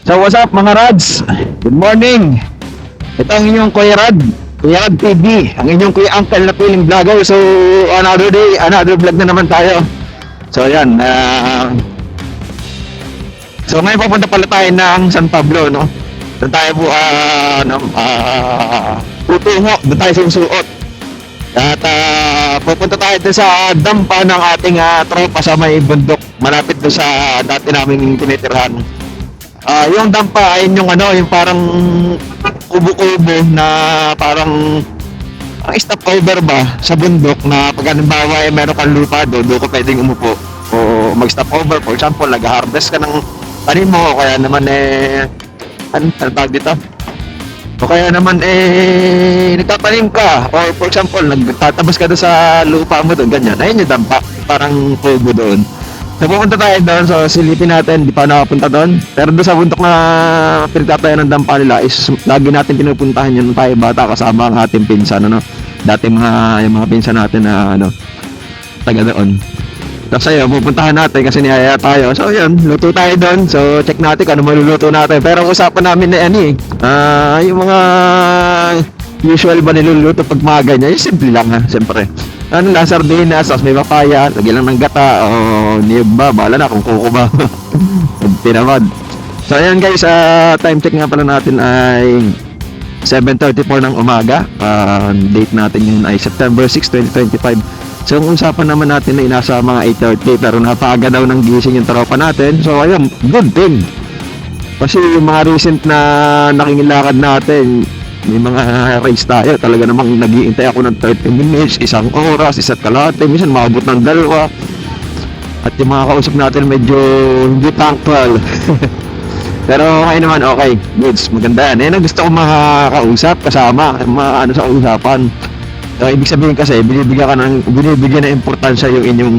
So what's up mga Rads? Good morning! Ito ang inyong Kuya Rad TV, ang inyong Kuya Uncle na piling vlogger. So another day, another vlog na naman tayo. So yan, so ngayon papunta pala tayo ng San Pablo, no? Doon tayo po, tutungo, doon tayo susuot. At pupunta tayo doon sa dampa ng ating tropa sa may bundok, malapit doon sa dati namin tinitirhan. Yung dampa ay yung yung parang kubo-kubo na parang stopover ba sa bundok na pag halimbawa meron kang lupa doon ka pwedeng umupo o mag-stopover. For example, nag-harvest ka ng tanim mo o kaya naman ano tawag dito? O kaya naman nagtatanim ka or for example, nagtatabas ka doon sa lupa mo doon, ganyan. Ayun yung dampa, parang kubo doon. So pupunta tayo doon, so silipin natin, di pa nakapunta doon. Pero doon sa bundok na pinagtatayan ng dampa nila is lagi natin pinupuntahan yun tayo bata kasama ang ating pinsan, dati yung mga pinsan natin na taga doon. Tapos ayun, pupuntahan natin kasi niyaya tayo. So yun, luto tayo doon. So check natin kung ano maluluto natin. Pero usapan namin na yung mga usual ba niluluto pag mga ganyan, yung simple lang siyempre. Sardinas, tapos may papaya, lagyan lang ng gata o niyog ba, bahala na kung kuko ba. Tinamad. So ayan guys, time check nga pala natin ay 7:34 ng umaga. Date natin yun ay September 6, 2025. So ang usapan naman natin na nasa mga 8:30 pero napaga daw ng gising yung tropa natin. So ayun, good thing. Kasi yung mga recent na nakingilakad natin, may mga race tayo, talaga namang nag-iintay ako ng 30 minutes, isang oras, isa't kalahati, minsan maabot ng 2. At yung mga kausap natin medyo hindi punctual. Pero okay naman, okay, goods, maganda yan. Yan ang gusto ko makakausap, kasama, sa usapan. So, ibig sabihin kasi, binibigyan ng importansya yung inyong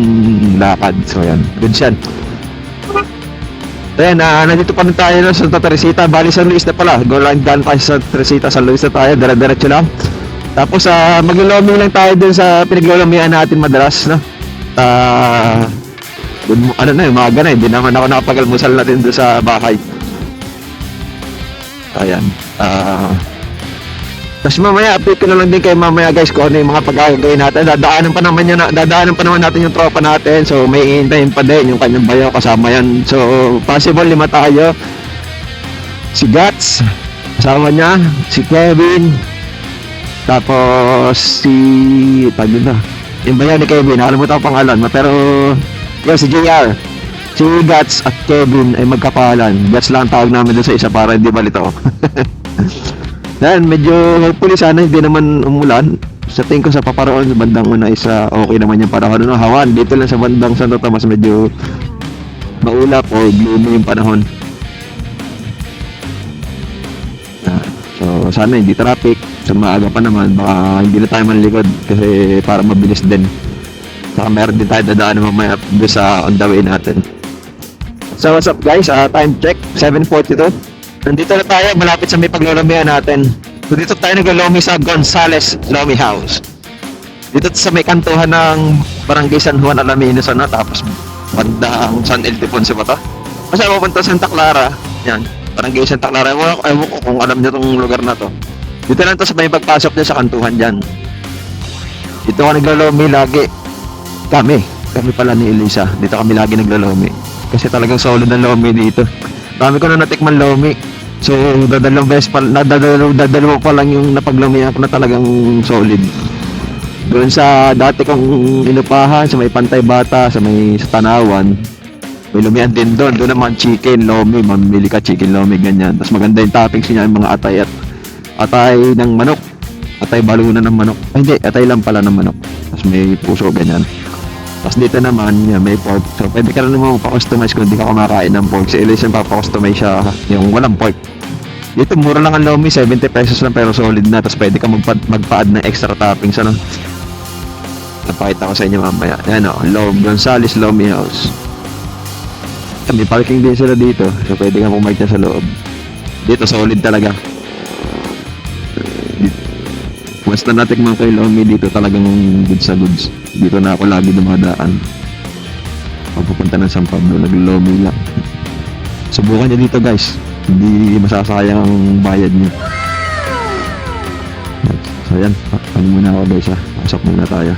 lakad. So yan, goods yan. Ayan, nandito pa rin tayo sa Santa Teresita, bali San Luis na pala. Go lang daan tayo sa Teresita, San Luis na tayo, dire-diretso lang. Tapos magluloming lang tayo dun sa pinaglolomihan natin madalas, no? Umaga na, hindi naman ako nakapagalmusal natin dun sa bahay. Ayan, tapos mamaya, update ko na lang din kayo mamaya guys kung ano yung mga pagkagawin natin. Dadaanan pa naman natin yung tropa natin. So may iintayin pa din yung kanyang bayo kasama yan. So possible 5 tayo. Si Guts, kasama niya, si Kevin, tapos yung bayo ni Kevin, nakalimutan ko pangalan pero si JR, si Guts at Kevin ay magkapalan. Guts lang tawag namin doon sa isa para hindi balito. Yan, medyo hopefully sana hindi naman umulan. Sa tingin ko sa paparoon sa bandang una is okay naman yung panahon. Hawan, dito lang sa bandang Santo Tomas medyo maulap o gloomy yung panahon. So sana hindi traffic. Sa maaga pa naman, baka hindi na tayo manlikod kasi para mabilis din. Saka meron din tayo dadaan mamaya doon sa on the way natin. So what's up guys, time check 7:42. Nandito na tayo, malapit sa may paglolomihan natin. So dito tayo naglolomi sa Gonzales Lomi House. Dito sa may kantuhan ng Barangay San Juan Alaminos, tapos bandang San Ildefonso ba to? Kasi pupunta Santa Clara, yan, Barangay Santa Clara. Ewan ko kung alam niyo tong lugar na to. Dito lang to sa may pagpasok niya sa kantuhan dyan. Dito ako naglolomi lagi. Kami pala ni Elisa. Dito kami lagi naglolomi. Kasi talagang solid ang lomi dito. Dami ko na natikman lomi. So, dadalawa pa lang yung napaglumihan ko na talagang solid. Doon sa dati kong inupahan, sa may Pantay Bata, sa Tanawan, may lumihan din doon. Doon naman chicken, lomi, mamili ka chicken, lomi, ganyan. Tapos maganda yung toppings niya, yung mga atay ng manok. Atay balunan ng manok. Ay hindi, atay lang pala ng manok. Tapos may puso, ganyan. Tapos dito naman, may pork. So, pwede ka rin naman pa-customize kung hindi ka kumakain ng pork. Si Elise yung pa-customize siya yung walang pork. Dito, mura lang ang lomi, 70 pesos lang pero solid na. Tapos pwede ka magpa-add ng extra toppings, Napakita ko sa inyo mamaya. Yan Gonzales Lomi House. May parking din sila dito. So, pwede ka pumark na sa loob. Dito, solid talaga. Once na natikman ko yung lomi dito, talagang goods sa goods. Dito na ako lagi dumadaan. Pagpupunta ng San Pablo, naglomi lang. Subukan nyo dito guys, hindi masasayang ang bayad nyo. So yan, ano muna ako guys ha, pasok muna tayo.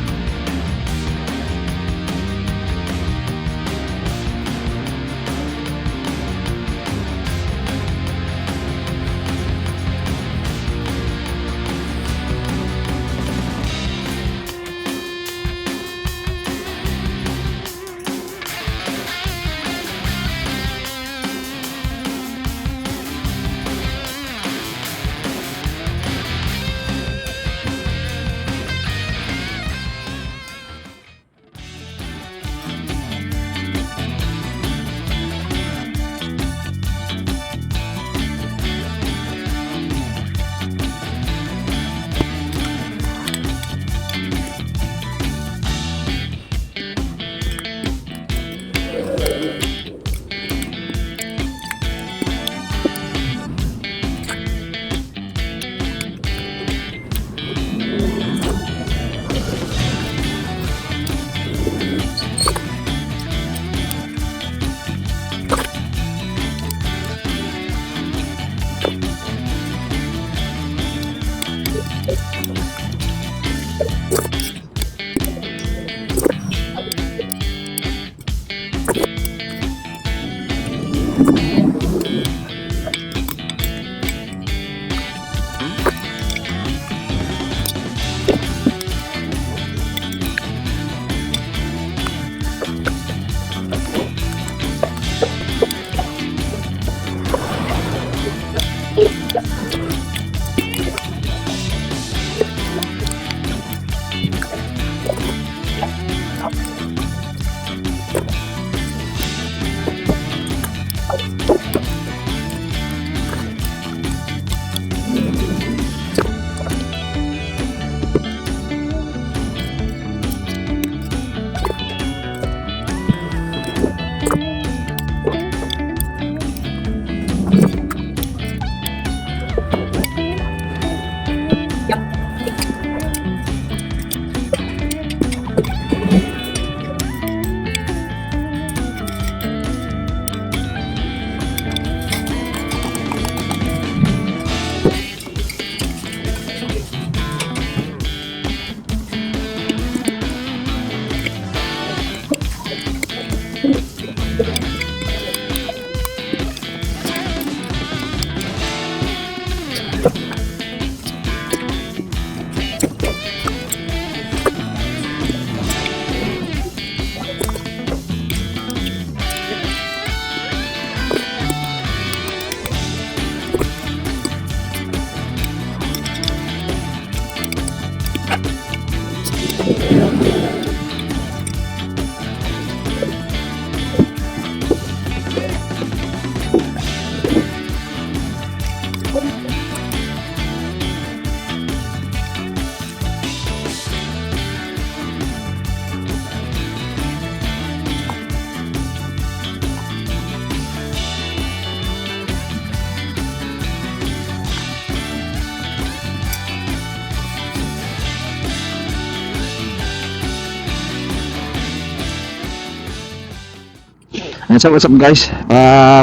What's up guys?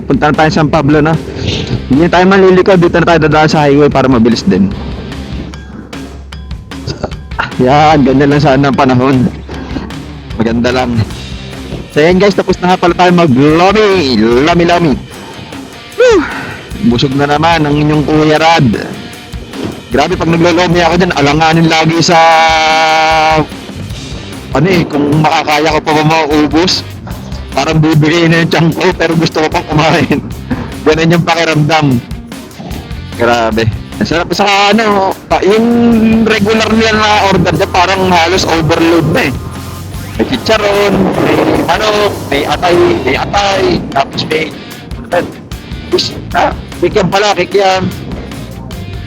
Punta na tayo sa San Pablo, no? Hindi na tayo malilikod, dito na tayo dadaan sa highway para mabilis din. Yan, ganyan lang sana ang panahon. Maganda lang. So yan guys, tapos na nga pala tayo mag-lomi. Lami-lami. Woo! Busog na naman ang inyong Kuya Rad. Grabe pag naglo-lomi ako dyan, alanganin lagi sa... Ano eh, kung makakaya ko pa ba maubos. Parang bibigay na yung tiyan ko pero gusto ko pang kumain. Ganun yung pakiramdam. Grabe. Sarap sa ano, yung regular nila na order niya parang halos overload na eh. May chicharon, may manok, may atay, tapos may kikyan pala, kikyan.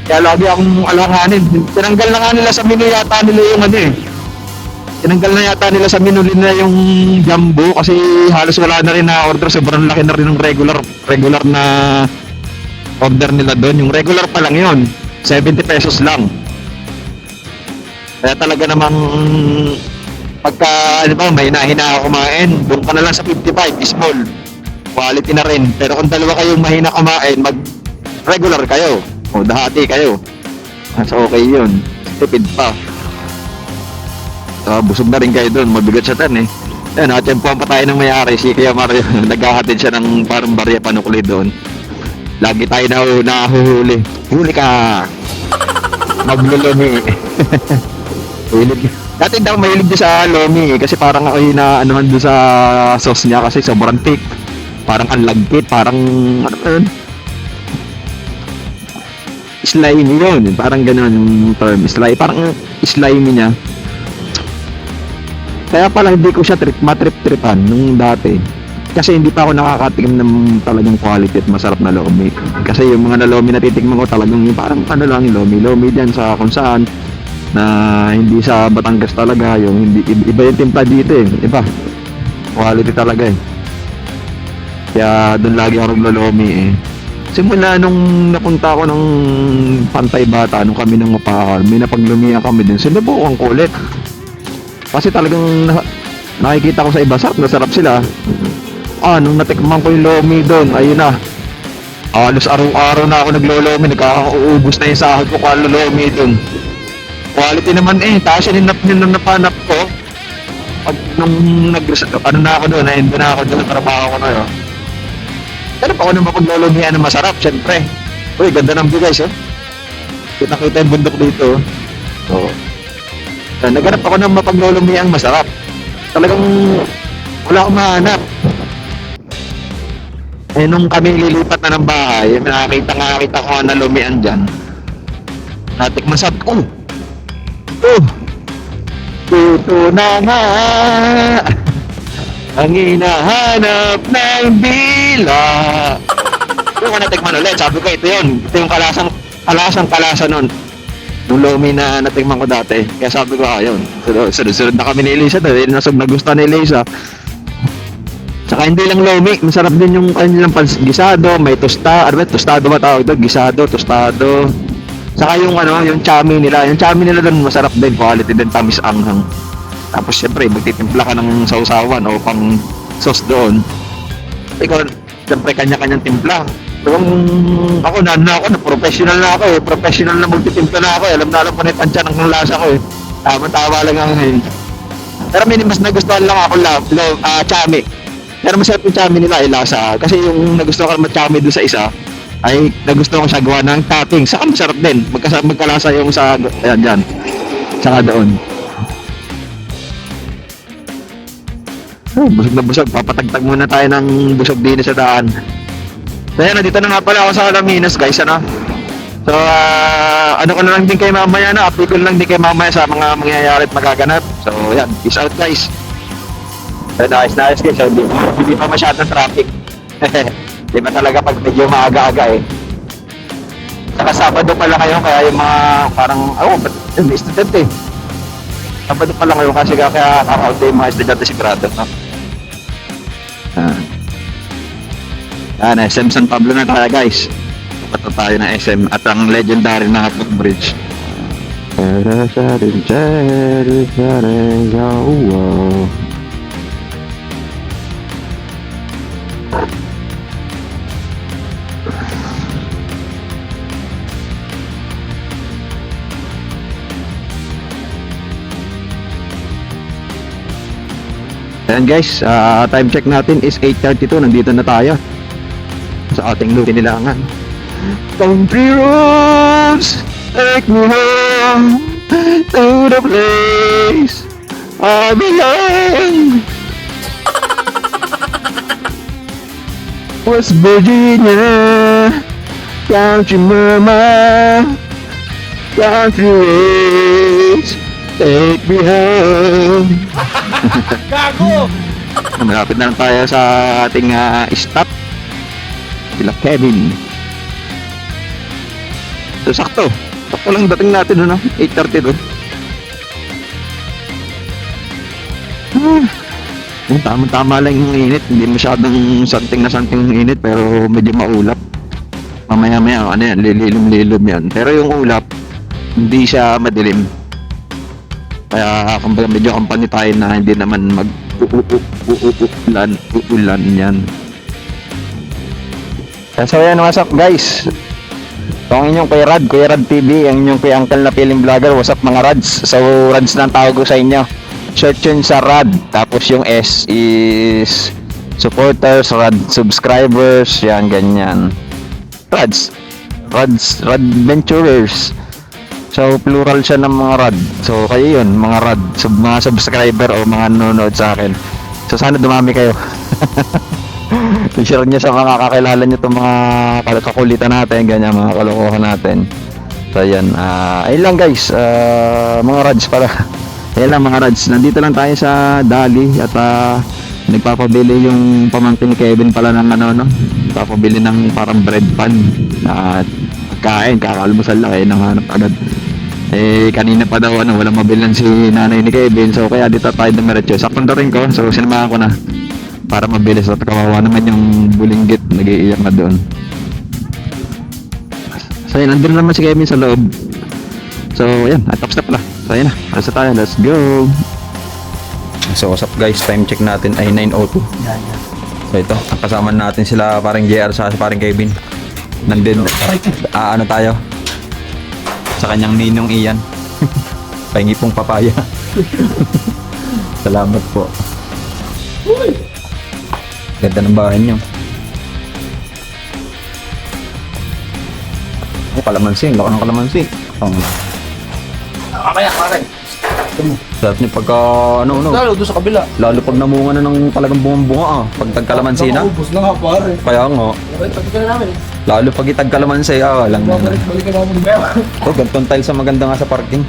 Kaya lagi akong alanganin. Tinanggal na nga nila sa menu yata nila yung ano eh. Tinanggal na yata nila sa menu nila yung jumbo kasi halos wala na rin na order. Sobrang laki na rin ng regular na order nila doon. Yung regular pa lang yun, 70 pesos lang. Kaya talaga namang Pagka, ano ba, may nahina ka kumain, doon ka na lang sa 55, small. Quality na rin. Pero kung dalawa kayong mahina kumain, mag-regular kayo. O dahati kayo. Mas okay yun. Tipid pa. So, busog na rin kayo doon. Mabigat siya tan eh. Ayan, nakatiyempuan pa tayo ng may-ari. Si Kuya Mario, naghahatid siya ng parang barya panukuli doon. Lagi tayo nahuhuli. Huli ka! Maglulumi. Dati daw mahilig din sa lomi kasi parang ako inaanuhan doon sa sauce niya kasi sobrang thick. Parang ang lagkit, parang ano ba yun? Slimy yun, parang gano'n yung term. Parang slimy niya. Kaya pala hindi ko siya matrip-tripan nung dati. Kasi hindi pa ako nakakatikim ng talagang quality at masarap na lomi. Kasi yung mga na lomi na titikman ko talagang yung parang ano lang yung lomi dyan sa kung saan na hindi sa Batangas talaga yung hindi iba yung timpla dito eh, iba quality talaga eh, kaya doon lagi ako naglolomi eh. Simula nung napunta ako ng Pantay Bata nung kami nang Mapakan, may napaglumihan kami din, sinubukan ko ulit kasi talagang nakikita ko sa iba sarap sila. Nung natikman ko yung lomi doon, ayun na, halos araw-araw na ako naglolomi, nagkakaubos na yung sahod ko kung lomi doon. Quality naman eh, taas yun yung napanap ko. Pag nung ano na ako doon, na-end na ako doon, trabaho ko na yun. Pero pa ako nang mapaglolomihan na masarap, syempre. Uy, ganda ng view guys, oh. Kita-kita yung bundok dito, oh. So, naghanap ako ng mapaglolomihan masarap. Talagang wala akong mahanap. Eh, nung kami lilipat na ng bahay, nakakita ko na lumian dyan. Natikman sabi ko, ito na nga ang hinahanap ng dila. Kung ko natikman ulit, sabi ko ito yun. Ito yung kalasa nun. Nung lomi na natikman ko dati. Kaya sabi ko, yun. Sunod na kami ni Elisa. Dahil nagustuhan ni Elisa. Saka hindi lang lomi, masarap din yung kanilang gisado. May tostado ba tawag doon? Gisado, tostado. Saka yung yung chami nila doon masarap din, quality din, tamis anghang. Tapos syempre, magtitimpla ka ng sausawan o pang sauce doon. Ikaw, syempre kanya-kanyang timpla. Kung ako na professional na ako eh. Professional na magtitimpla na ako eh. Alam ko na yung tansya ng lasa ko eh. Tama-tama lang ang ngayon. Pero mas nagustuhan lang ako chami. Pero masarap yung chami nila ay lasa. Kasi yung nagustuhan ko chami doon sa isa, ay nagustuhan ko siya gawa ng topping. Saka masarap din. Magkalasa yung sa, ayan dyan. Saka doon. Busog na busog. Papatagtag muna tayo ng busog din sa daan. So yan, nandito na nga pala ako sa Alaminos guys, ano? So, ano ko na lang din kayo mamaya na, update ko na lang din kayo mamaya sa mga mangyayari at magaganap. So yan, peace out guys. So, nice guys, so, hindi pa masyadong traffic. Di ba talaga pag medyo maaga-aga eh. Saka Sabado pala kayo, kaya yung mga parang, may student eh. Sabado pala kayo kasi kaya out day yung mga estudyante sigurado, no? SM San Pablo na tayo guys. Pato tayo na SM at ang legendary na Hotdog Bridge. Ayan guys, time check natin is 8:32. Nandito na tayo sa ating tinilangan. Country roads, take me home to the place I belong. West Virginia, country mama, country roads, take me home. Gago! Malapit na lang tayo sa ating stop. Sila Kevin. So sakto lang dating natin doon, 8:30 doon. Tama lang yung init. Hindi masyadong santing yung init, pero medyo maulap. Mamaya yan, lililom yan. Pero yung ulap, hindi siya madilim. Kaya kumbaga medyo company tayo na hindi naman uulan yan. So yan, what's up guys? So ang inyong Kuya Rad TV, ang inyong Kuya Uncle na piling vlogger. What's up mga Rads? So Rads na ang tawag ko sa inyo. Search yun sa Rad, tapos yung S is supporters, Rad subscribers, yan ganyan. Rads Venturers. So plural siya ng mga Rad. So kayo yun, mga Rad, mga subscriber o mga nanonood sa akin. So sana dumami kayo. I-share nyo sa mga kakilala nyo itong mga kakulitan natin, ganyan, mga kalokohan natin. So yan, ayun lang guys, mga Rads pala. Ayun lang mga Rads, nandito lang tayo sa Dali at nagpapabili yung pamangkin ni Kevin pala ng nagpapabili ng parang bread pan na kain, kakalmusal lang, nanghanap agad. Kanina pa daw walang mabilan si nanay ni Kevin, so kaya dito tayo dumiretso. Sakto rin ko, so sinamahan ko na para mabilis at kawawa naman yung bulinggit, nag-iiyak na doon. So yun, nandun naman si Kevin sa loob. So yan, tapos na pala. So yun na, alas na tayo, let's go. So what's up guys, time check natin ay 9:02. So ito, ang kasama natin sila parang JR sa parang Kevin. Nandun, tayo sa kanyang ninong Ian. Pahingi pong papaya. Salamat po. Ganda ng bahay niyo. Kalamansi, laki ng kalamansi. Mamaya, pare. Sarap niyo pagka Lalo doon sa kabila. lalo pag namunga na ng talagang bunga-bunga pag tagkalamansi na. Ubus na nga, pare. Kaya nga, Tapos ka na namin. lalo pag itagkalamansi, lang. Balik ka namin. Oh, ganitong tiles ang maganda nga sa parking.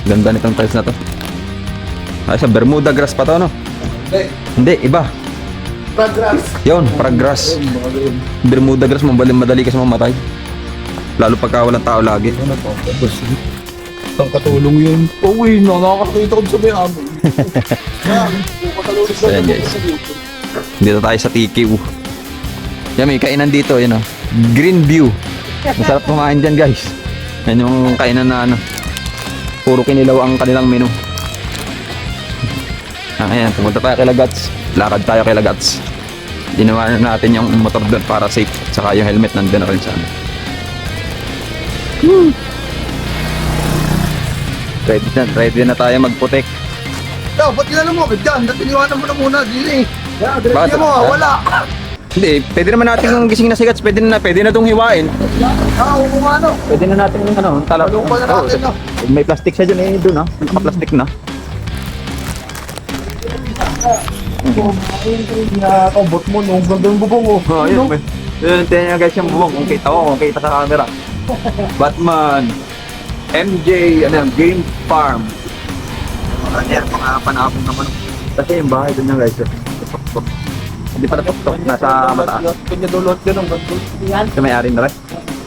Ganda nitong tiles na to. Ay, sa Bermuda grass pa to, no? Hindi, iba. Progress. Yun, Paragras. Bermuda grass, madali kasi mamatay. Lalo pagka walang tao lagi. Ang katulong yun. Uy, nakakakita ko sa may amin. So yan guys, dito tayo sa TQ. Yan, may kainan dito, yun o. Green View. Masarap kumain dyan guys. Yan yung kainan na puro kinilaw ang kanilang menu. Ayan, pumunta tayo kay Lagats. Lakad tayo kay Lagats. Ginawa natin yung motor doon para safe. Saka yung helmet nandun na rin sa amin. Ready na tayo mag-protect. Ba't ginala mo? Dyan, natiniwanan mo na muna. Dili. Bakit? Diretso mo, wala. Hindi, pwede naman natin yung gising na sigats, pwede na itong hiwain. Kung ano. Pwede na natin yung Talong pa na natin, no? May plastic siya dyan doon naka-plastic na. Nakakabot mo, no? Ganda yung bubong, oh. Yun, tingnan nyo guys yung bubong, kung kita sa camera. Batman, MJ, Game Farm. Mga panapon naman. Kasi yung bahay doon yung guys. Hindi pa natok-tok, nasa mataas. Kanya dulot yun ang ganito. Sa may-ari na rin.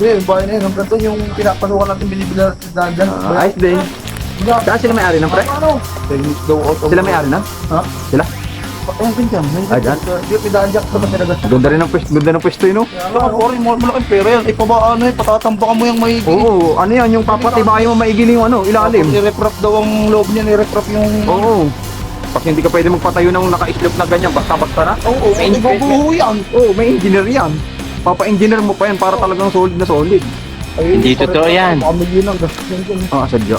Yung bahay na yun, ang ganito yung pinapanukan natin binibili natin dyan. Ayos din. Saan sila may-ari na pre? Sila may-ari na? Ha? Sila? Ayun, pinjam. Dyan? May daan dyan sa matiragas. Ganda rin ng pwesto yun, no? Sorry, malaking pera yan. Ikaw ba patatambakan mo yung may... Oo, ano yan, yung papatibayan mo maigili yung ilalim. I-refrap daw ang loob niyan, i-refrap yung... Oo. Kasi hindi ka pwede magpatayo ng naka-slope na ganyan, basta-basta na. Oo, may guguho yan. Oo, may engineer yan. Papa-engineer mo pa yan para talagang solid na solid. Hindi totoo yan. Pamilyo ng gastos yan dyan. Sadya.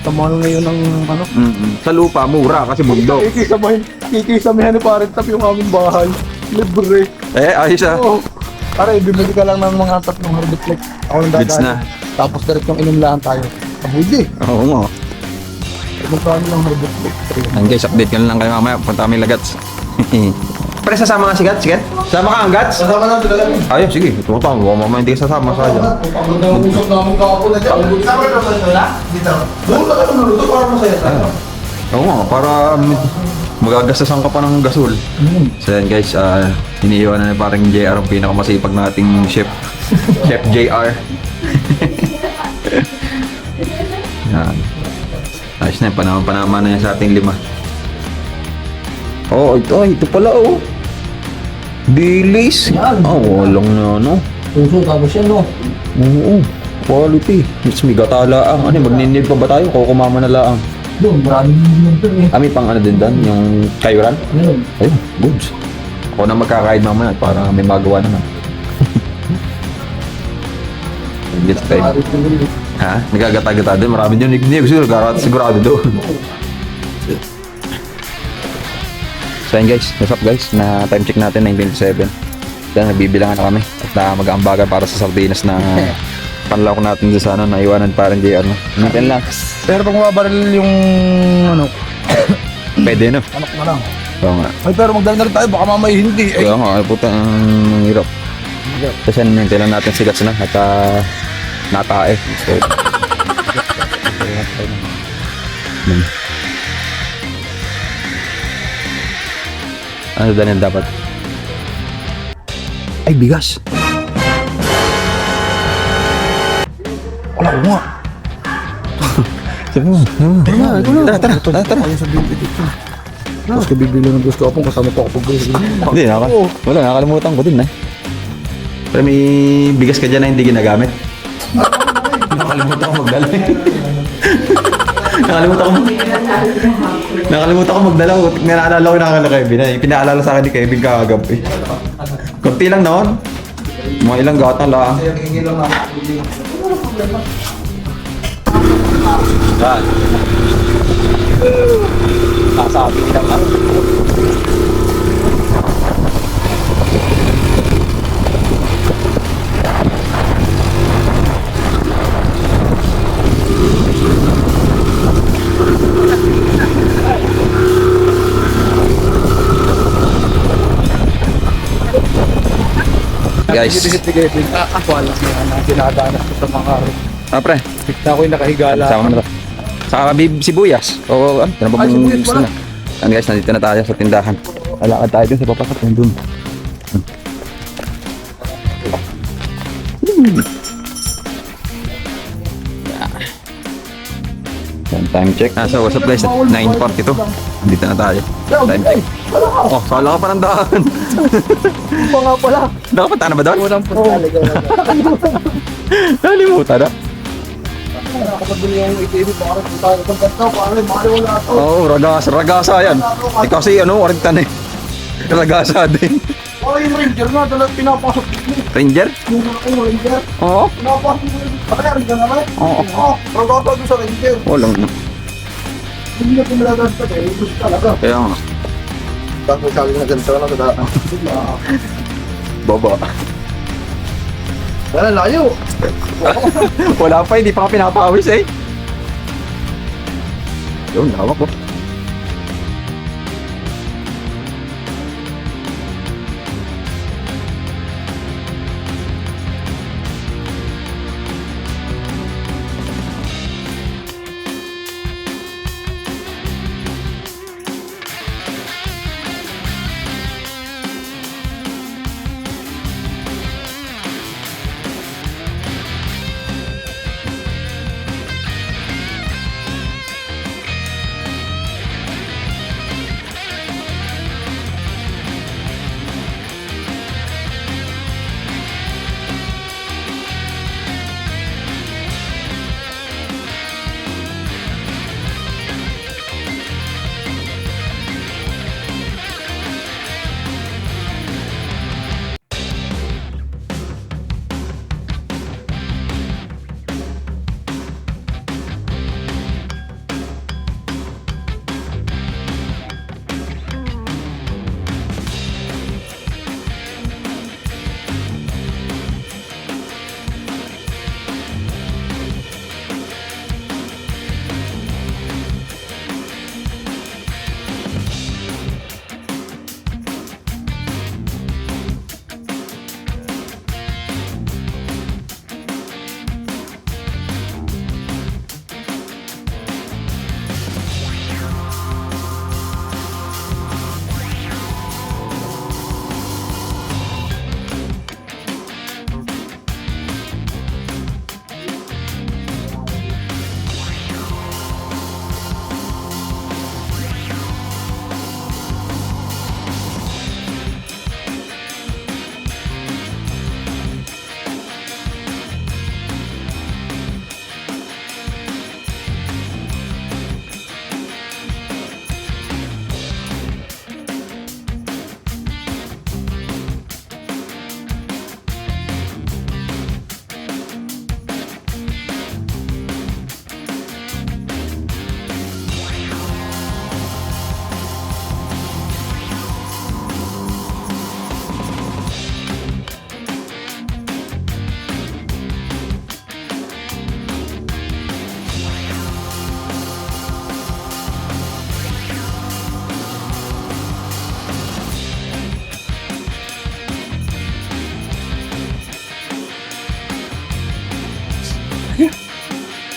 Tamano ngayon ng ano. Sa lupa, mura kasi bundok. Kikisamahin ni Parent Tap yung aming bahay. Libre. Ayos Oo. Pare, bibili ka lang ng mga tatlong Herbiflex. Ako nang Goods na. Tapos diretsong inumlaan tayo. Abudi. Oo nga. Magkano lang Herbiflex? Ayun guys, update ka na lang kayo mamaya. Punta kami Lagats. Pre, sasama nga si Gats? Sige? Sama ka ang Gats? Kasama natin talaga. Ayun, sige. Ito pa. Mamaya hindi ka sasama sa dyan. Pagod na usap namin kahapon na dyan. Kasama na sa ito dito. Doon lang kayo naluto para masaya tayo. Oo nga, para magagastasan ka pa ng gasol. So yan guys, iniiwanan na parang JR ang pinakamasipag nating chef. Chef JR. Yan. Ayos na, panama na yan sa ating 5. Oh, ito pala oh. Dilis. Walang na ano. Puso tapos yan no. Oo, quality. Mas may gatala ang. Magninib pa ba tayo? Kukumama na lang. Doon, maraming yung doon eh. Kami pang ano din doon, yung kayuran. Ayun. Ayun, goods. Ako na magkakaid mamaya para may magawa naman. Yes, tayo. Ha? Nagagata-gata din. Marami din. Hindi gusto sigurado doon. So yun guys, what's up guys? Na time check natin 9:27. Then nagbibilangan na kami at mag-aambagan para sa sardinas na panlako natin doon sa ano, naiwanan parang di ano. Minsan lang. Pero pag mababaril yung ano, Pwede no? anak na lang. Oo nga. Ay, pero magdala na rin tayo, baka mamay hindi. Ay, Kaya nga, ay puta, ang hirap. Kasi nandiyan lang natin sigats na at natae. So, ano Daniel dapat? ay bigas. Wala ko nga. Tara. Ayun sa bibili dito. Tapos ko bibili ng gusto ko kasama pa ako pag Hindi, wala, nakalimutan ko din eh. Pero may bigas ka dyan na hindi ginagamit. Nakalimutan ko magdala eh. Nakalimutan ko magdala. Naalala ko na Kevin eh. Pinaalala sa akin ni Kevin kagabi. Kunti lang noon. Mga ilang gatang lang. Sasabi lang ako. Guys, Wala na dinadanas ko sa mga araw. pre, Na ako'y nakahigala. sama na to. Saka sibuyas. O ano, ano ba Ay, bang sibuyas gusto pala. na? Yan guys, nandito na tayo sa tindahan. Alakad tayo dun sa papakat yung dun. Yan, time check. So what's up guys? 9:42. Nandito na tayo. Time check. Oh, sala ka pa ng daan. Pa nga pala. Nakapunta na ba doon? Unang talaga. Nalimutan na. Nakakapaguli yung ITV para tayo itong kanto. Pare, mahal wala ito. Oo, ragasa yan. Eh kasi ano, warintan eh. Ragasa din. Pare yung ranger nga, dala pinapasok. Ranger? Yung mga ranger. Oo. Pinapasok mo yung pare, ranger naman. Oo. Oo, ragata doon sa ranger. Walang na. Hindi na pinalagasta eh. Gusto talaga. Kaya nga. Bakit sabi na ganito na sa data? Baba. Wala, layo. Wala pa, hindi pa ka pinapawis eh. Yun, hawak ko.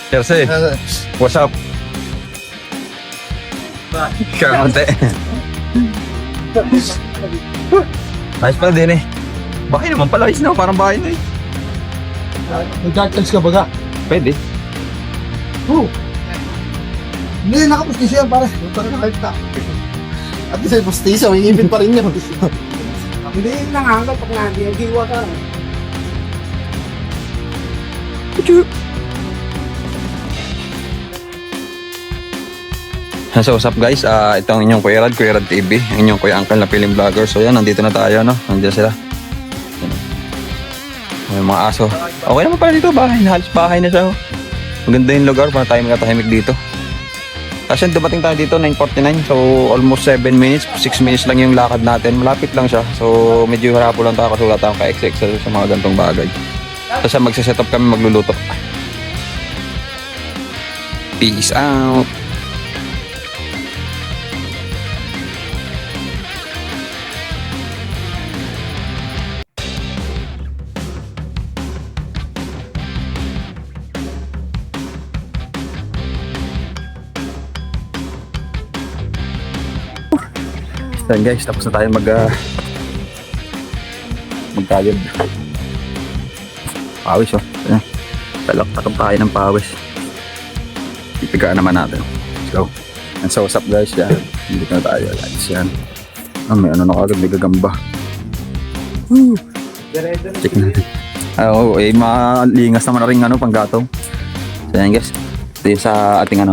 Jersey, what's up? Kamunti. Ayos pala din eh. Bahay naman pala, ayos na. Parang bahay na eh. Nag-charge ka ba ga? Pwede. Oo. Hindi, nakapustiso yan, pare. Parang nakakita. At isa yung pustiso, may ipin pa rin yan. Hindi, nangangal pag nandi. Ang giwa ka. So what's up guys, ito ang inyong Kuya Rad TV, ang inyong Kuya Uncle na Piling Vlogger. So yan, nandito na tayo, no? Nandiyan sila. May mga aso. Okay naman pala dito, bahay na, halos bahay na siya. Maganda yung lugar, para tayo magkatahimik dito. Kasi dumating tayo dito, 9:49, so almost 7 minutes, 6 minutes lang yung lakad natin. Malapit lang siya, so medyo harapo lang tayo kasi wala tayong ka-XXL sa mga gantong bagay. So magsiset up kami, magluluto. Peace out! Then guys, tapos na tayo magkagad. Pawis oh. Ayan. Talak-takam tayo ng pawis. Ipigaan naman natin. Let's go. And so what's up guys, yan. Dito na tayo guys, yan. May ano na kagad, may gagamba. Woo! Check natin. Oo, malingas naman na rin panggatong. So yan guys, ito yung sa ating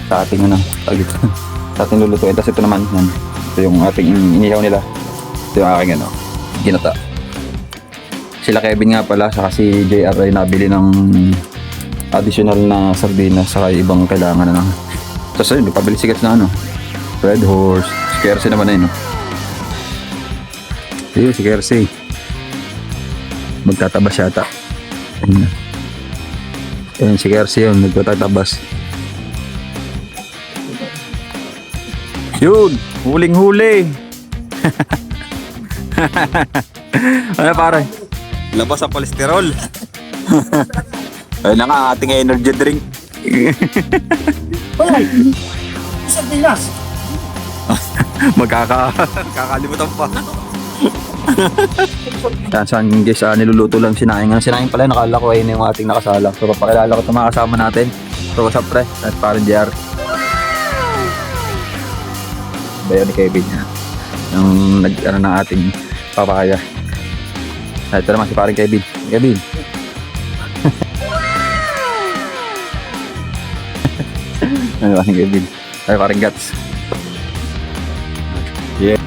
sa ating sa ating lulutuin. Tapos ito naman, yan. Ito yung ating inihaw nila. Ito yung aking ginata. Sila Kevin nga pala, saka si JR ay nabili ng additional na sardinas saka ibang kailangan na. Tapos ayun, pabili sigat na Red Horse. Si Kersey naman ayun. Ayun, si Kersey. Magtatabas yata. Ayun, si Kersey yun, magtatabas. Yun! Huling-huli. Ano pare? Labas ang kolesterol. Ayun na nga ating energy drink. Hoy! Isang tinas! Kakalimutan pa. Saan guys, niluluto lang sinaing. Sinaing pala, nakala ko ayun yung ating nakasala. So papakilala ko itong mga kasama natin. So what's up pre? At parang JR. Bayo ni Kevin niya. Yung ng ating papaya. Ito naman si parang Kevin. Kevin. Ano ba ni Kevin? Ay parang Guts. Yeah.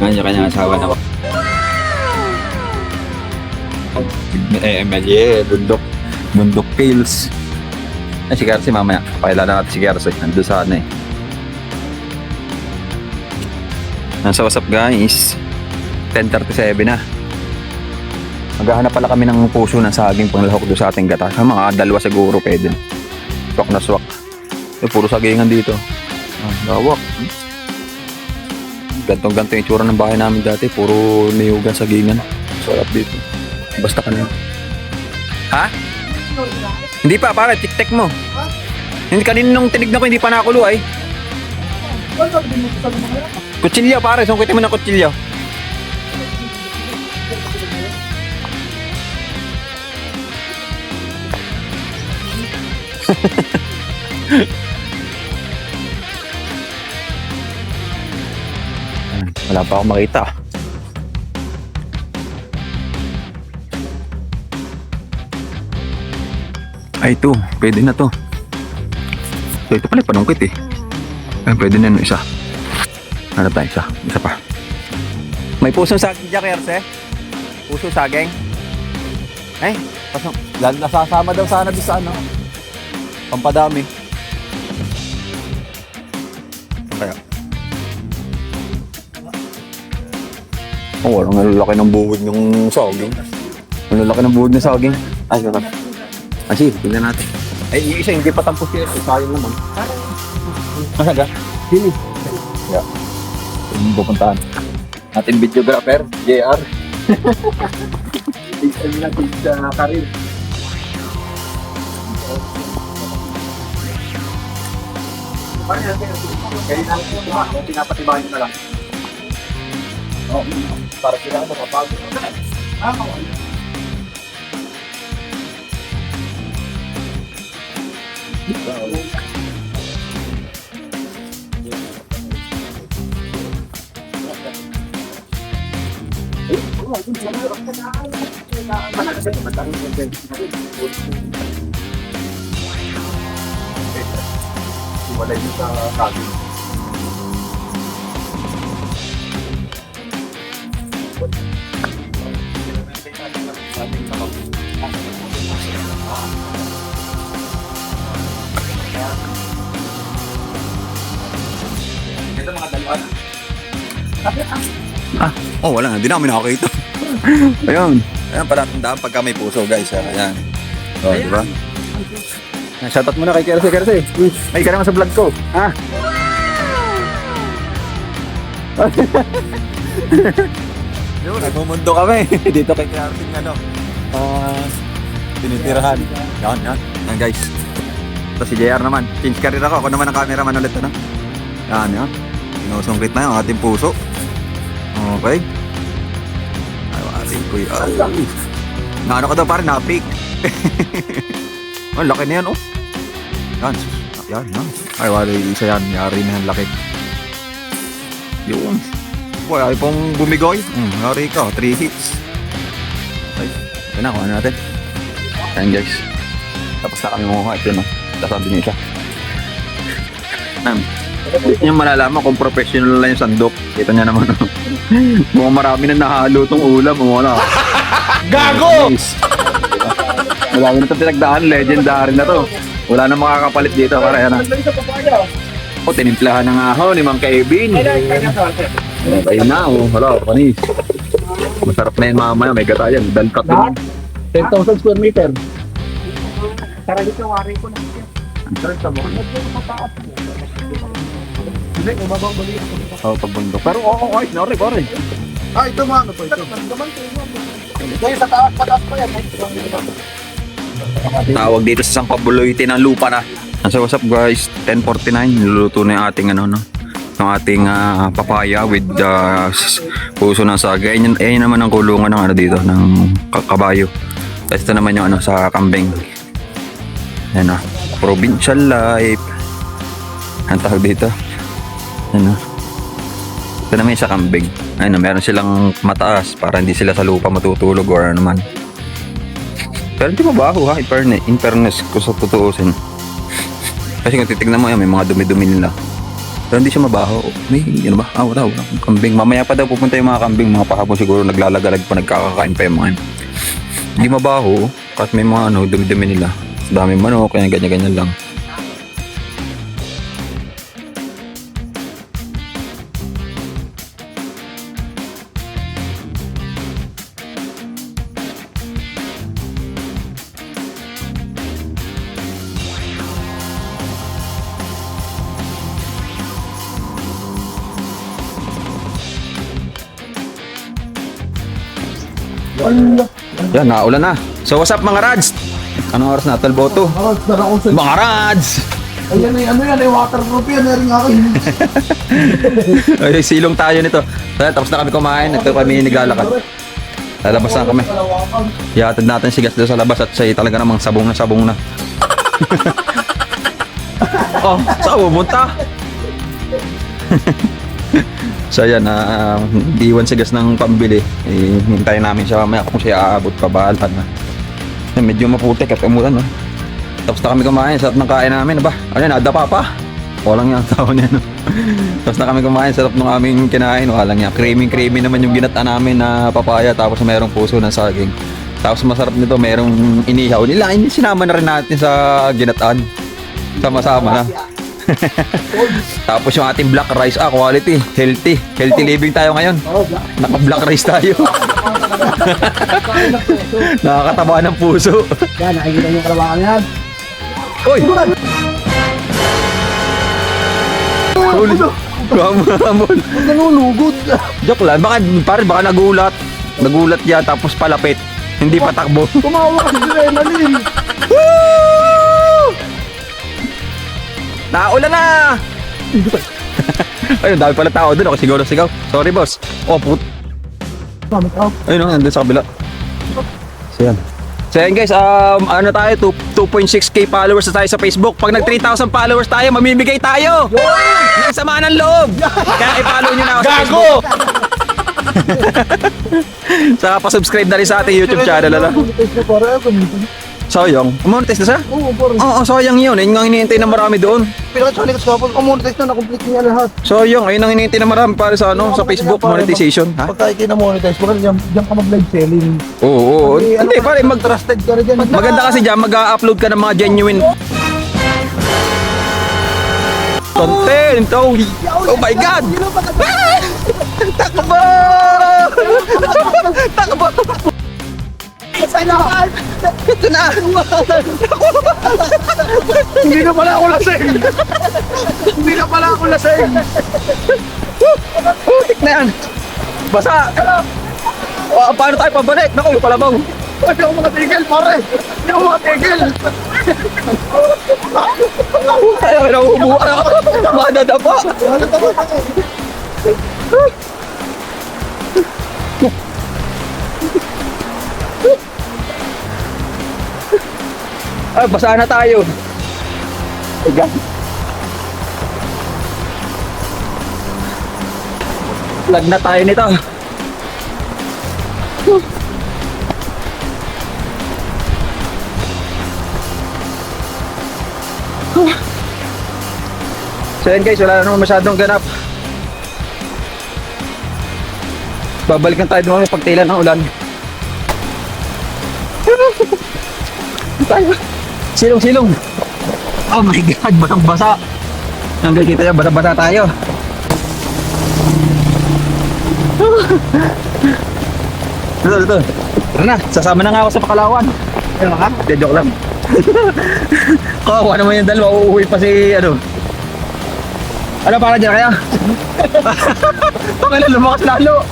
Kanya-kanya asawa na ko. MLA, Bundok Kills. Ay, si Kersey mamaya. Pakilala natin si Kersey. Nandun sa Nasa what's up guys. 10:37 na. Maghahanap pala kami ng puso ng saging panglahok doon sa ating gata. Mga dalawa siguro pwede. Swak na swak. Puro sagingan dito. Lawak. Gantong-ganto yung itsura ng bahay namin dati. Puro niyugan sagingan. Sarap dito. Basta ka na. Ha? Hindi pa, pare, tik-tek mo. Hindi kanina nung tinignan ko, hindi pa nakulo ay. Kutsilyo, pare, sungkitin mo ng kutsilyo. Wala pa akong makita. Ay, ito. Pwede na to. So, ito pala panungkit eh. Ay, pwede na yung isa. Hanap tayo isa. Isa pa. May pusong saging dyan, Kerse? Pusong saging? Ay, pasok. Nasasama daw sana doon sa pampadami. Kaya. Oh, walang nalalaki ng buhod ng saging. Nalalaki ng buhod ng saging. Ay, gano'n. Sige, tignan natin. Ay, yung isa hindi pa tampos yun. Sayang naman. Masaga? Sini. Yeah. Yung pupuntahan. Ating videographer, JR. Karin. Pinapatibahin na lang. Para sila mapapagod. Wala yung sa cabin. Ito mga dalawa. Oh, wala na. Hindi namin nakakita. Ayun. Ayan pala tandaan pagka may puso, guys. Ayan. Oh, di ba? Shoutout muna kay Kerse. Ay, ka naman sa vlog ko. Ha? Yun, nagmumundo kami. Dito kay Kerse, tinitirahan. Yan. Yan, guys. Ito si JR naman. Change career ako. Ako naman ang cameraman ulit. Yan. Sinusungkit na yung ating puso. Okay. Ay, ating kuya. Naano ka daw parang na-pick. Ang laki na yan, oh. Yan. Ay, wala isa yan. Yari na yan, laki. Yun. Boy, ay pong bumigoy. Yari ka, 3 hits. Ay, yun na, kuha na natin. Ayan, guys. Tapos na kami mukha. Ito, no? Tasabi niyo siya. Yung malalaman kung professional lang yung sandok. Kita niya naman. Mukhang marami na nahalo itong ulam. Wala. Gago! Marami na itong pinagdaan. Legendary na to. Wala na makakapalit dito. Para yan. O, tinimplahan na nga ako ni Mang Kevin. Ayun na. Wala. Panis. Masarap na yun mamaya. May gata yan. Dalkat yun. 10,000 square meter. Tara dito, wari ko na. Hindi, umabang balik. Pagbundok. Pero okay. Nori. Ito mga ano po ito. Ito sa taas pa yan. Tawag dito sa Sampabuloyte ng lupa na. So what's up guys, 10:49 niluluto na yung ating yung ating papaya with puso ng saga. Ayun naman ang kulungan ng dito ng kabayo. Tapos ito naman yung sa kambing. Yan provincial life. Ang tawag dito. Yan ito naman yung sa kambing. Ayun meron silang mataas para hindi sila sa lupa matutulog or ano naman. Pero hindi mabaho ha, in fairness kung sa tutuusin. Kasi kung titignan mo yan, may mga dumi-dumi nila. Pero hindi siya mabaho. May, ano ba? Wala. Kambing. Mamaya pa daw pupunta yung mga kambing. Mga pahapon siguro naglalagalag pa, nagkakakain pa yung mga yun. Hindi mabaho. Kasi may mga dumi-dumi nila. Dami manok, kaya ganyan-ganyan lang. Yan, naulan na. So what's up mga Rads? Anong oras na? 12:02. Mga Rads! Ayan ay waterproof yan. Meron nga kayo. Ay, silong tayo nito. Tapos na kami kumain. Ito kami naglalakad. Lalabas na kami. Ihatid natin si Gas doon sa labas at siya talaga namang sabong na. Oh, saan pumunta? So yan, iwan si Gas ng pambili. Hintayin namin siya mamaya kung siya aabot pa, bahala na. Medyo maputik at umulan. Tapos na kami kumain, sarap ng kain namin. Ano yan, nadapa pa. Walang yung tao niya. Tapos na kami kumain, sarap ng aming kinain. Walang yan, creamy naman yung ginata namin na papaya. Tapos merong puso ng saging. Tapos masarap nito, merong inihaw. Sinama na rin natin sa ginataan. Sama-sama na. Tapos yung ating black rice, quality, healthy living tayo ngayon. Naka black rice tayo. Nakakataba ng puso. Yan, nakikita niyo kalabakan yan. Uy! Huli! Gamon! Nanulugod. Joke lang, baka nagulat yan tapos palapit. Hindi patakbo. Tumawa kasi si Renalyn. Naulan na! Ayun, dami pala tao doon. Ako siguro sigaw. Sorry, boss. Oh, ayun, nandun sa kabila. So, yan. So, yan guys, ano tayo, 2.6k followers na tayo sa Facebook. Pag nag 3,000 followers tayo, mamimigay tayo! Yung sama ng loob! Kaya i-follow nyo na ako sa Facebook. Saka pa-subscribe na rin sa ating YouTube channel. Sayang. Monetize na siya? Oo, parang. Oo, sayang yun. Ayun nga hinihintay na marami doon. Pinakasali ko sa kapal. Kumonetize na, na-complete niya lahat. Sayang. Ayun ang hinihintay na marami para sa ano, sa Facebook monetization. Ha? Pag tayo kina-monetize, baka diyan ka mag-live selling. Oo. Hindi, Hindi, pare, trusted ka rin dyan. maganda kasi dyan, mag-upload ka ng mga genuine content. Oh my God! Takbo! Takbo! Ito na! Hindi na pala ako lasing! Hindi na pala ako lasing! Putik na yan! Basa! Paano tayo pabalik? Naku, yung palabaw! Hindi ako makatigil, pare! Hindi ako makatigil! Ay, nauubuan ako! Madadapa! Ay, basa na tayo! Ayan. Lag na tayo nito. So yan guys, wala na naman masyadong ganap. Babalikan tayo doon pagtila ng ulan. Tayo. Silong-silong. Oh my God, basang-basa. Hanggang kita yan, basa-basa tayo. Ito. Tara na, sasama na nga ako sa Pakalawan. Ano ka? Hindi, joke lang. Kawawa naman yung dalawa, uuwi pa si ano. Ano para dyan kaya? Pakailan lumakas lalo.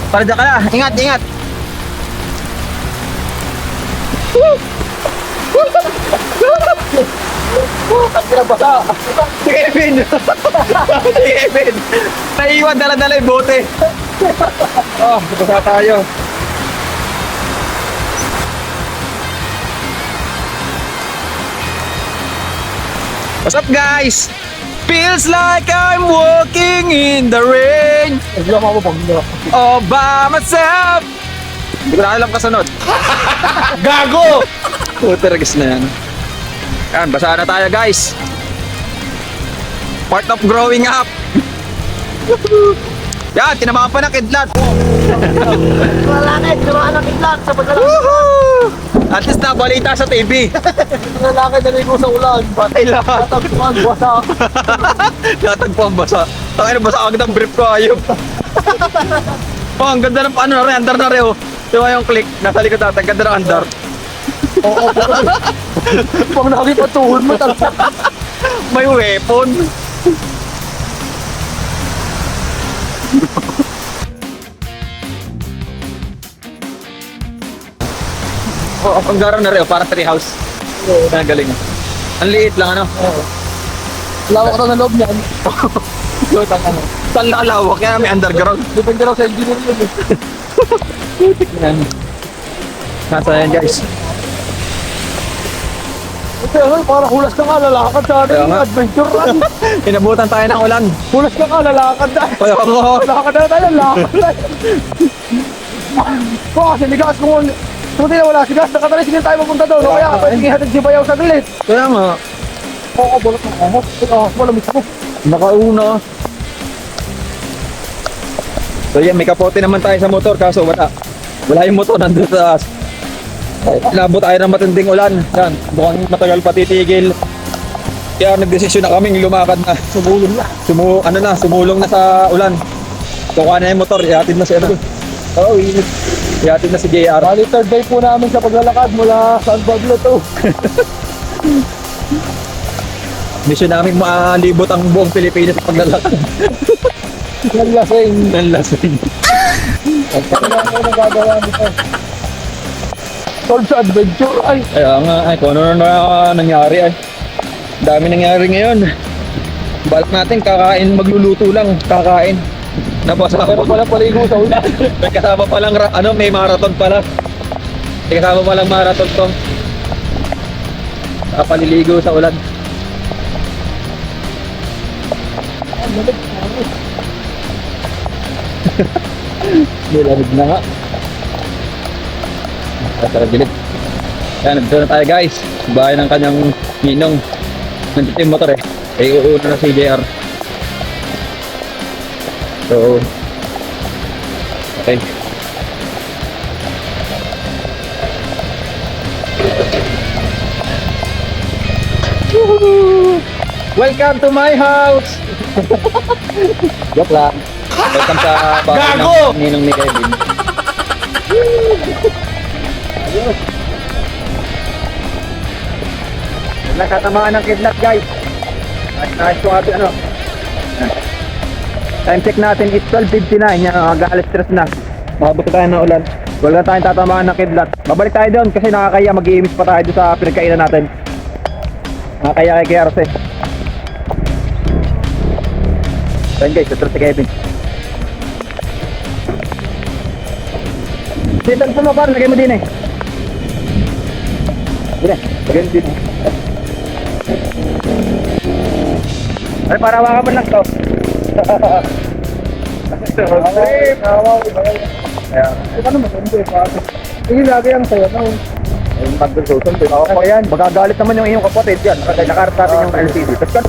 Para dyan kaya, ingat, ingat. Ang kinabasa. Si Kevin. Si Kevin. Naiiwan dala-dala yung bote. Oh, basa tayo. What's up guys? Feels like I'm walking in the rain Hindi ako pag all by myself. Hindi ko na alam kasunod. Gago! Puteragis na yan. Yan, basa na tayo guys. Part of growing up. Yan, tinamaan pa ng kidlat. Lalaki, tinamaan ng kidlat sa pagkalang. Woohoo! At least nabalita sa TV. Lalaki naligo sa ulan. Patay lahat. Tatagpuan, basa. Natagpo ang basa. Tangina, basa agad ang brief ko, ayop. Oh, ang ganda ng ano na rin, andar na rin oh. Diba yung click, nasa likod natin, ang ganda ng andar. Oo, pag nakipatuhod mo talaga. May weapon. Oh, ang garaw na rin, oh, parang tree house. Ang galing. Ang liit lang, ano? Lawak na sa loob niyan. Yun, ang ano. Saan nakalawak? Kaya may underground. Depende lang sa engineer yun. Yan. Nasa yan, guys. Ito, parang hulas ka nga, lalakad sa Kaya ating nga. adventure run. Inabutan tayo ng ulan. Hulas ka nga, lalakad na. Kaya ako. Lakad na tayo, lakad na. Oo, kasi ligas kung hindi na wala si gas, nakatalisigin tayo mapunta doon. O kaya pwede ihatid si Bayaw sa gilid. Kaya nga. Oo, balot ng ahos. Ahos mo, lamig mo. Nakauna. So yan, may kapote naman tayo sa motor kaso wala. Wala yung motor nandun sa taas. Labot tayo ng matinding ulan. Yan, mukhang matagal pa titigil. Kaya nagdesisyon na kaming lumakad na. Sumulong na. Sumulong na sa ulan. Kukuha na yung motor, ihatid na si ano. Oo, init. Ihatid na si JR. Bali, third day po namin sa paglalakad mula San Pablo to. Mission namin maalibot ang buong Pilipinas sa paglalakad. Naglasing. Ng lasing. Kaya lang ako nagagawa nito. Solve sa adventure. Ay, Kaya nga, ay, kung ano na nangyari ay. Dami nangyari ngayon. Balak natin kakain, magluluto lang, kakain. Napasa pero pala paligo sa ulan. may kasama palang, may marathon pala. May kasama palang marathon to. Paliligo sa ulan. Nilamig na nga. Tara, bilid. Yan, nandito na tayo guys. Bahay ng kanyang ninong. Nandito yung motor eh. Ay uuna na si JR. So, okay. Woohoo! Welcome to my house! Joke lang. Welcome sa bahay ng ninong ni Kevin. Nakatamaan ng kidlat guys. At ito atin ano. Time check natin is 12:59. Yan, mag-alas stress na. Makabot tayo ng ulan. Wala na tayong tatamaan ng kidlat. Babalik tayo doon kasi nakakaya, mag-iimis pa tayo doon sa pinagkainan natin. Nakakaya kay KRC. Ayan guys, ito si Kevin. Dito sa mga par, lagay mo din eh. Dito, lagay mo din eh. Ay, para hawakan mo lang to. Ay, nawaw. Ayan. Ano mo, hindi pa. Sige, lagi ang sayo na. Yung pag-susun, ako pa yan. Magagalit naman yung iyong kapatid yan. Kasi nakaharap natin yung LCD. Tapos kan...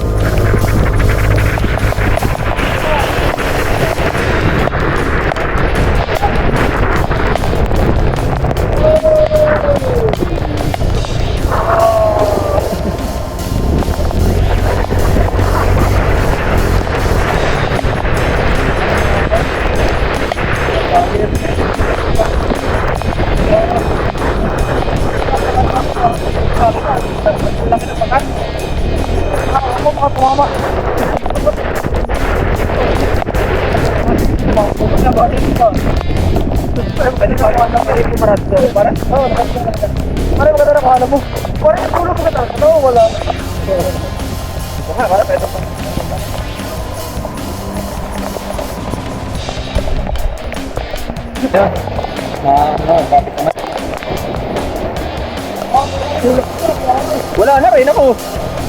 Wala na rin ako.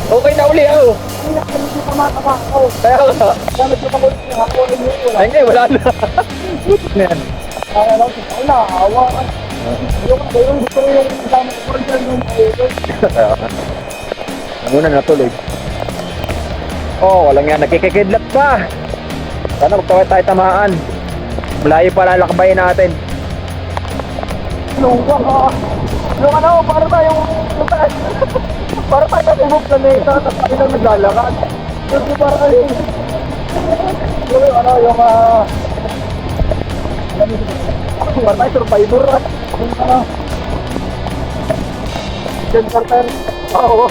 Okay na uli ako. Kaya wala. Ay hindi, wala na. Buti na yan. Muna natuloy. Oh, walang yan. Nagkikikidlat pa. Sana magtawid tayo tamaan. Malayo pa lalakbayin natin. Yung ano, para tayong para tayo sa ibang planeta tapos tayo lang naglalakad. Kasi para kayo yung para tayo survivor. Jen Carter. Oo.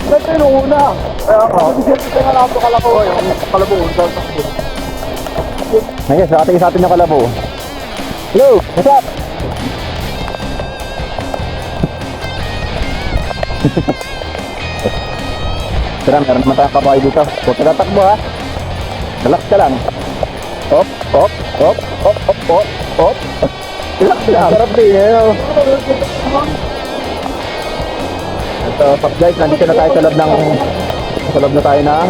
Ito yung una. Kasi siyempre nga lang ito kalako. Yung kalabuon. Ayun, sa ating yung kalabo. Hello, what's up? Tara, meron naman tayong kabahay dito. Huwag ka tatakbo ha. Relax ka lang. Hop, hop, hop, hop, hop, hop, hop. Relax lang. Sarap din eh. Ito, pop guys, nandito na tayo sa loob na tayo ng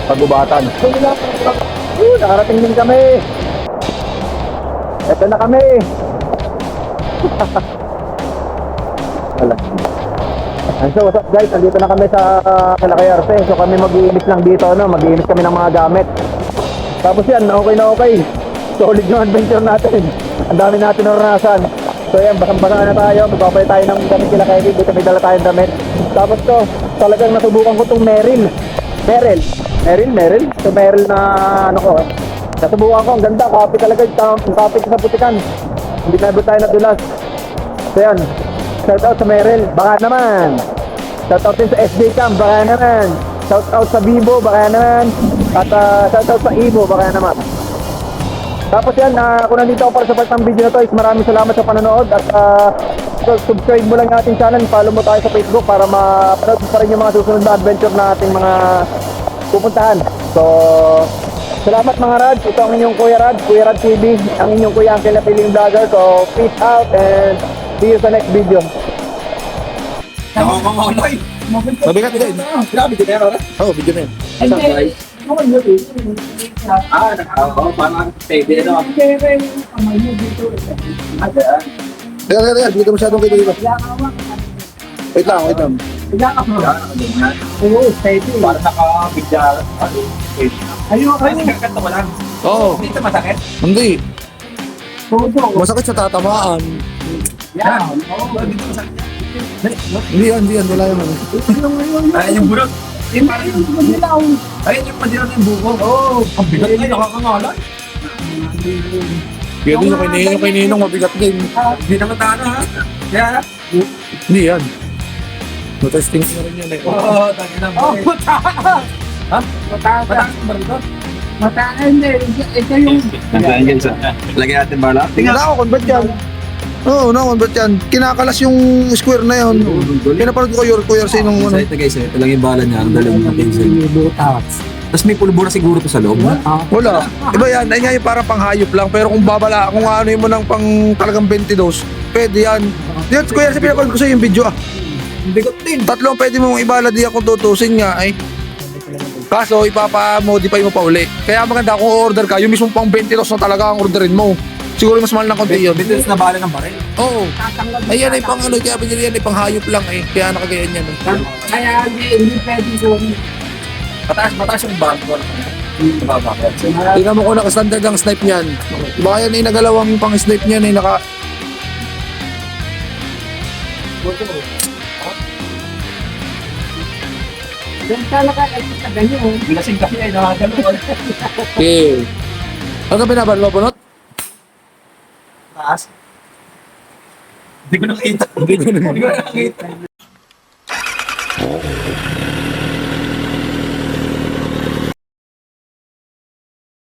pagubatan. Nakarating din kami. Ito na kami. Wala. And so what's up guys, nandito na kami sa Kalakayarse. So kami mag-iinit lang dito, no? Mag-iinit kami ng mga gamit. Tapos yan, okay na okay. Solid yung adventure natin. Ang dami natin naranasan. So yan, basang-basa na tayo. Magpapay tayo ng damit kila Kevin. Dito may dala tayong damit. Tapos to, talagang nasubukan ko tong Meryl. So Meryl na ano ko. Nasubukan ko, ang ganda. Kapi talaga. Kapi sa putikan. Hindi na tayo nadulas. So yan. Shout out sa Meryl, baka naman. Shout out din sa SD Cam, baka naman. Shout out sa Vivo, baka naman. At shout out sa Evo, baka naman. Tapos yan, kung nandito ako para sa part ng video na to, is maraming salamat sa panonood. At subscribe mo lang yung ating channel, follow mo tayo sa Facebook para mapanood mo pa rin yung mga susunod na adventure na ating mga pupuntahan. So, salamat mga Rads. Ito ang inyong Kuya Rad TV, ang inyong Kuya Uncle na Piling Vlogger. So, peace out and see you sa next video. Mabigat din. Grabe din yan, oh, video na yun. Teka, hindi ka masyadong kita dito. Wait lang. Oo. Hindi. Masakit sa tatamaan. Hindi yan, wala yan. Ay, yung burot. Ayun yung madira ng buko. Oo. Ang bigat na, nakakangalan. Kaya din yung kay Ninong mabigat din. Hindi naman tano ha. Kaya, Hindi yan. Matesting na rin yan eh. oo, tangin na. Oh, mataas. Ha? Mataas ang barito. Mataas hindi. Ito yung... Nandiyan guys. Lagyan natin bala. Tingnan ako kung ba't yan. Oo, kung ba't yan. Kinakalas yung square na yun. Pinapanood ko Kuya sa inong ano. Ito guys, ito lang yung bala niya. Ang dalang ng pencil. Tapos may pulbura siguro to sa loob. Wala. Iba yan. Ay nga yung parang panghayop lang. Pero kung babala, kung ano mo ng pang talagang 22, pwede yan. Yan, Kuya, sa pinapanood ko sa yung video ah. Bigot din. Tatlong pwede mong ibala di ako tutusin nga ay. Kaso ipapa-modify mo pa uli. Kaya maganda kung order ka, yung mismo pang 22 na talaga ang orderin mo. Siguro mas mahal ng konti yun. Bitos na bala ng baril. Oo. Ayan ay pang ano, kaya binili yan ay pang hayop lang eh. Kaya nakagayan yan eh. Kaya hindi pwede kung... Mataas yung bago. Mababa. Tingnan mo kung naka-standard ang snipe niyan. Baka yan ay nagalawang pang snipe niyan ay naka... Doon talaga ito sa ganyan. Lasing kasi ay nakagalawan. Okay. Ano ka binabal mo, Bunot? Taas. Hindi ko nakita. Hindi ko nakita.